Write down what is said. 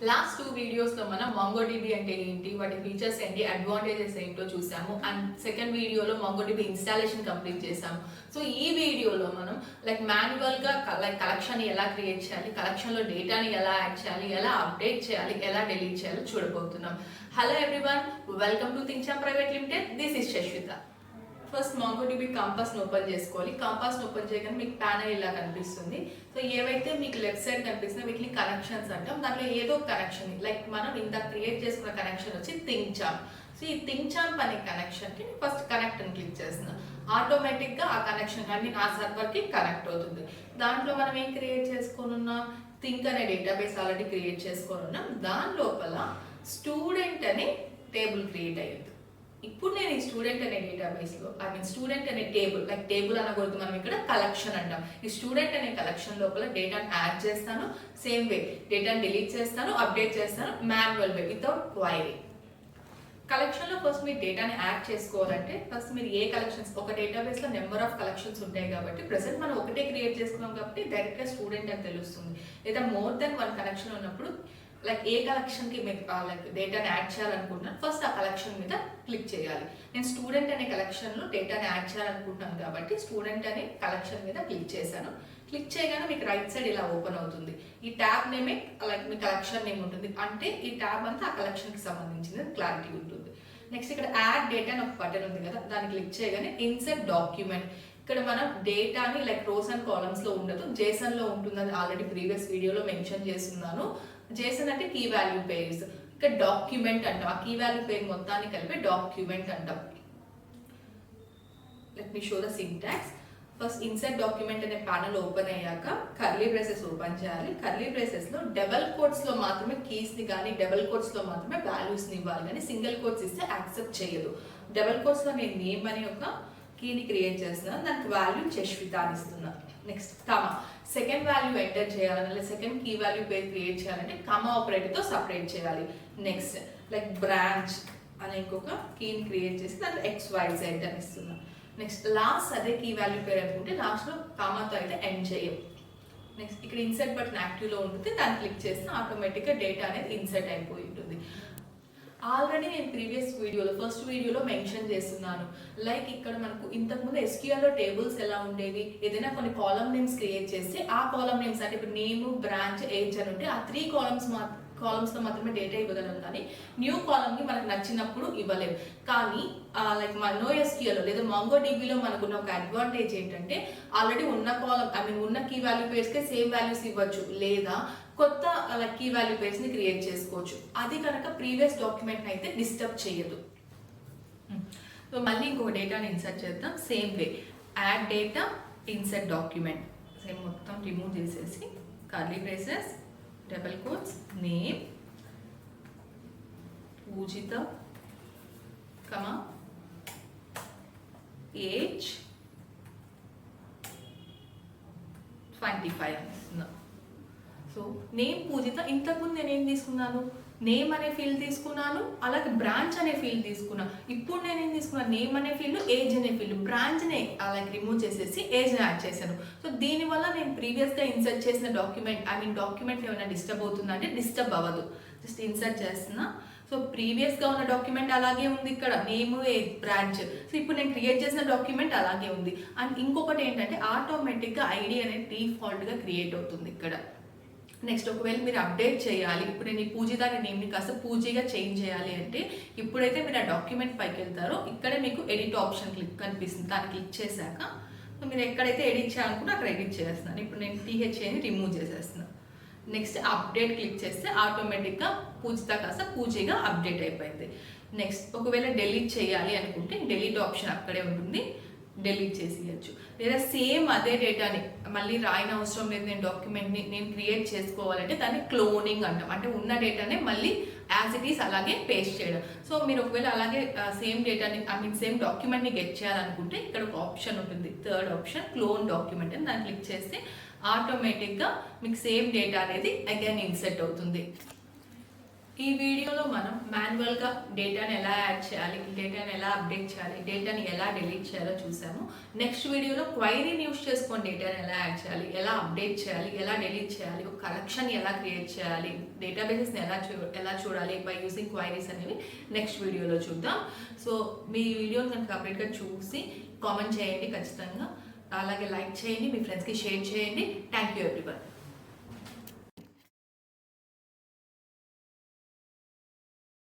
Last 2 వీడియోస్లో మనం MongoDB అంటే ఏంటి, వాటి ఫీచర్స్ ఏంటి, అడ్వాంటేజెస్ ఏంటో చూసాము. అండ్ సెకండ్ వీడియోలో MongoDB ఇన్స్టాలేషన్ కంప్లీట్ చేసాము. సో ఈ వీడియోలో మనం మాన్యువల్గా కలెక్షన్ ఎలా క్రియేట్ చేయాలి, కలెక్షన్లో డేటాని ఎలా యాడ్ చేయాలి, ఎలా అప్డేట్ చేయాలి, ఎలా డిలీట్ చేయాలో చూడబోతున్నాం. హలో ఎవ్రీవన్, వెల్కమ్ టు థింగ్చామ్ private limited. This is Shashwitha. First MongoDB కంపాస్ని ఓపెన్ చేసుకోవాలి. కంపాస్ని ఓపెన్ చేయగానే మీకు ప్యానల్ ఇలా కనిపిస్తుంది. సో ఏవైతే మీకు లెఫ్ట్ సైడ్ కనిపిస్తున్నాయో వీటిని కనెక్షన్స్ అంటాం. దాంట్లో ఏదో కనెక్షన్, లైక్ మనం ఇంత క్రియేట్ చేసుకున్న కనెక్షన్ వచ్చి థింగ్చామ్. సో ఈ థింగ్చామ్ అనే కనెక్షన్కి ఫస్ట్ కనెక్ట్ అని క్లిక్ చేస్తున్నాం. ఆటోమేటిక్గా ఆ కనెక్షన్ అన్ని నా సర్వర్కి కనెక్ట్ అవుతుంది. దాంట్లో మనం ఏం క్రియేట్ చేసుకొని ఉన్నాం, థింక్ అనే డేటాబేస్ ఆల్రెడీ క్రియేట్ చేసుకొని ఉన్నాం. దాని లోపల స్టూడెంట్ అనే టేబుల్ క్రియేట్ అయ్యింది. ఇప్పుడు నేను ఈ స్టూడెంట్ అనే డేటాబేస్లో స్టూడెంట్ అనే టేబుల్ అనకూడదు, మనం ఇక్కడ కలెక్షన్ అంటాం. ఈ స్టూడెంట్ అనే కలెక్షన్ లోపల డేటాను యాడ్ చేస్తాను, సేమ్ వే డేటాను డిలీట్ చేస్తాను, అప్డేట్ చేస్తాను, మాన్యువల్ వే వితౌట్ క్వైరీ. కలెక్షన్లో ఫస్ట్ మీరు డేటాని యాడ్ చేసుకోవాలంటే ఫస్ట్ మీరు ఏ కలెక్షన్స్, ఒక డేటాబేస్లో నెంబర్ ఆఫ్ కలెక్షన్స్ ఉంటాయి కాబట్టి ప్రెసెంట్ మనం ఒకటే క్రియేట్ చేసుకున్నాం కాబట్టి డైరెక్ట్గా స్టూడెంట్ అని తెలుస్తుంది. లేదా మోర్ దెన్ 1 కనెక్షన్ ఉన్నప్పుడు ఏ కలెక్షన్కి మీరు డేటాని యాడ్ చేయాలనుకుంటున్నాను ఫస్ట్ ఆ కలెక్షన్ మీద క్లిక్ చేయాలి. నేను స్టూడెంట్ అనే కలెక్షన్లో డేటాని యాడ్ చేయాలనుకుంటున్నాను కాబట్టి స్టూడెంట్ అనే కలెక్షన్ మీద క్లిక్ చేశాను. క్లిక్ చేయగానే మీకు రైట్ సైడ్ ఇలా ఓపెన్ అవుతుంది. ఈ ట్యాబ్ నేమే మీ కలెక్షన్ నేమ్ ఉంటుంది, అంటే ఈ ట్యాబ్ అంతా ఆ కలెక్షన్కి సంబంధించిన క్లారిటీ ఉంటుంది. నెక్స్ట్ ఇక్కడ యాడ్ డేటా అని ఒక బటన్ ఉంది కదా, దాన్ని క్లిక్ చేయగానే ఇన్సర్ట్ డాక్యుమెంట్. ఇక్కడ మనం డేటాని రోస్ అండ్ కాలమ్స్ లో ఉండదు, జేసన్ లో ఉంటుందని ఆల్రెడీ ప్రీవియస్ వీడియోలో మెన్షన్ చేస్తున్నాను. జేసన్ అంటే కీ వాల్యూ పేర్స్, ఇక్కడ డాక్యుమెంట్ అంటాం. ఆ కీ వాల్యూ పేరు మొత్తాన్ని కలిపి డాక్యుమెంట్ అంటాం. Let me show the syntax. First insert document అనే ప్యానల్ ఓపెన్ అయ్యాక కర్లీ బ్రేసెస్ ఓపెన్ చేయాలి. కర్లీ బ్రేసెస్ లో డబల్ కోట్స్ లో మాత్రమే కీస్ ని కానీ, డబల్ కోట్స్ లో మాత్రమే వాల్యూస్ ని ఇవ్వాలి, కానీ సింగిల్ కోట్స్ ఇస్తే యాక్సెప్ట్ చేయదు. డబల్ కోట్స్ లో నేను నేమ్ అనే ఒక కీని క్రియేట్ చేస్తున్నాను, దానికి వాల్యూ శశ్విత అని ఇస్తున్నాను. నెక్స్ట్ కమా, సెకండ్ వాల్యూ ఎంటర్ చేయాలని, సెకండ్ కీ వాల్యూ పేరు క్రియేట్ చేయాలంటే కమా ఆపరేటర్తో సపరేట్ చేయాలి. నెక్స్ట్ బ్రాంచ్ అనే ఇంకొక కీని క్రియేట్ చేసి దాంట్లో XYZ అని ఇస్తున్నాను. నెక్స్ట్ లాస్ట్ అదే కీ వాల్యూ పేరు అనుకుంటే లాస్ట్లో కామాతో అయితే ఎండ్ చేయం. నెక్స్ట్ ఇక్కడ ఇన్సర్ట్ బటన్ యాక్టివ్లో ఉంటుంది, దాన్ని క్లిక్ చేస్తే ఆటోమేటిక్గా డేటా అనేది ఇన్సర్ట్ అయిపోయి ఉంటుంది. ఆల్రెడీ నేను ప్రీవియస్ వీడియోలో ఫస్ట్ వీడియోలో మెన్షన్ చేస్తున్నాను, ఇక్కడ మనకు ఇంతకుముందు SQL లో టేబుల్స్ ఎలా ఉండేవి, ఏదైనా కొన్ని కాలమ్ నేమ్స్ క్రియేట్ చేస్తే ఆ కాలమ్ నేమ్స్ అంటే ఇప్పుడు నేమ్, బ్రాంచ్, ఏజ్ అని ఉంటే ఆ 3 కాలమ్స్లో మాత్రమే డేటా ఇవ్వగలం, కానీ న్యూ కాలమ్ని మనకు నచ్చినప్పుడు ఇవ్వలేము. కానీ NoSQL లేదా MongoDBలో మనకున్న ఒక అడ్వాంటేజ్ ఏంటంటే ఆల్రెడీ ఉన్న కాలమ్ ఉన్న కీ వాల్యూ పేర్స్కే సేమ్ వాల్యూస్ ఇవ్వచ్చు, లేదా కొత్త కీ వాల్యూ పేర్స్ ని క్రియేట్ చేసుకోవచ్చు. అది కనుక ప్రీవియస్ డాక్యుమెంట్ అయితే డిస్టర్బ్ చేయదు. సో మళ్ళీ ఇంకొక డేటాని ఇన్సర్ట్ చేద్దాం. Same way add data, insert document, same మొత్తం రిమూవ్ చేసేసి curly braces, double quotes, name Poojitha, comma age 25 అనిస్తున్నాం. సో నేమ్ పూజిత, ఇంతకుముందు నేను ఏం తీసుకున్నాను, నేమ్ అనే ఫీల్డ్ తీసుకున్నాను, అలాగే బ్రాంచ్ అనే ఫీల్డ్ తీసుకున్నాను. ఇప్పుడు నేను ఏం తీసుకున్నాను, నేమ్ అనే ఫీల్డ్, ఏజ్ అనే ఫీల్డ్, బ్రాంచ్ని రిమూవ్ చేసేసి ఏజ్ని యాడ్ చేశాను. సో దీనివల్ల నేను ప్రీవియస్గా ఇన్సర్ట్ చేసిన డాక్యుమెంట్ ఏమైనా డిస్టర్బ్ అవుతుందంటే డిస్టర్బ్ అవ్వదు. జస్ట్ ఇన్సర్ట్ చేస్తున్నా. సో ప్రీవియస్గా ఉన్న డాక్యుమెంట్ అలాగే ఉంది, ఇక్కడ నేమ్, ఏజ్, బ్రాంచ్. సో ఇప్పుడు నేను క్రియేట్ చేసిన డాక్యుమెంట్ అలాగే ఉంది. అండ్ ఇంకొకటి ఏంటంటే ఆటోమేటిక్గా ఐడి అనేది డిఫాల్ట్గా క్రియేట్ అవుతుంది ఇక్కడ. నెక్స్ట్ ఒకవేళ మీరు అప్డేట్ చేయాలి, ఇప్పుడు నేను ఈ పూజిత నేమ్ని కాస్త పూజగా చేంజ్ చేయాలి అంటే ఇప్పుడైతే మీరు ఆ డాక్యుమెంట్ పైకి వెళ్తారో ఇక్కడే మీకు ఎడిట్ ఆప్షన్ కనిపిస్తుంది, దాన్ని క్లిక్ చేశాక మీరు ఎక్కడైతే ఎడిట్ చేయాలనుకుంటే అక్కడ ఎడిట్ చేస్తున్నాను. ఇప్పుడు నేను THAని రిమూవ్ చేసేస్తున్నాను. నెక్స్ట్ అప్డేట్ క్లిక్ చేస్తే ఆటోమేటిక్గా పూజిత కాస్త పూజగా అప్డేట్ అయిపోయింది. నెక్స్ట్ ఒకవేళ డిలీట్ చేయాలి అనుకుంటే డిలీట్ ఆప్షన్ అక్కడే ఉంటుంది, డిలీట్ చేసేయచ్చు. లేదా సేమ్ అదే డేటాని మళ్ళీ రాయన అవసరం లేదు, నేను డాక్యుమెంట్ని నేను క్రియేట్ చేసుకోవాలంటే దాన్ని క్లోనింగ్ అంటాం. అంటే ఉన్న డేటానే మళ్ళీ యాజ్ ఇట్ ఈస్ అలాగే పేస్ట్ చేయడం. సో మీరు ఒకవేళ అలాగే సేమ్ డేటాని సేమ్ డాక్యుమెంట్ని గెట్ చేయాలనుకుంటే ఇక్కడ ఒక ఆప్షన్ ఉంటుంది, థర్డ్ ఆప్షన్ క్లోన్ డాక్యుమెంట్ అని, దాన్ని క్లిక్ చేస్తే ఆటోమేటిక్గా మీకు సేమ్ డేటా అనేది అగైన్ ఇన్సర్ట్ అవుతుంది. ఈ వీడియోలో మనం మాన్యువల్గా డేటాని ఎలా యాడ్ చేయాలి, డేటాని ఎలా అప్డేట్ చేయాలి, డేటాని ఎలా డిలీట్ చేయాలో చూసాము. నెక్స్ట్ వీడియోలో క్వైరీని యూస్ చేసుకొని డేటాని ఎలా యాడ్ చేయాలి, ఎలా అప్డేట్ చేయాలి, ఎలా డిలీట్ చేయాలి, ఒక కలెక్షన్ ఎలా క్రియేట్ చేయాలి, డేటాబేసెస్ని ఎలా చూడాలి బై యూజింగ్ క్వైరీస్ అనేవి నెక్స్ట్ వీడియోలో చూద్దాం. సో మీ వీడియోని కనుక కంప్లీట్గా చూసి కామెంట్ చేయండి ఖచ్చితంగా. అలాగే లైక్ చేయండి, మీ ఫ్రెండ్స్కి షేర్ చేయండి. Thank you everyone.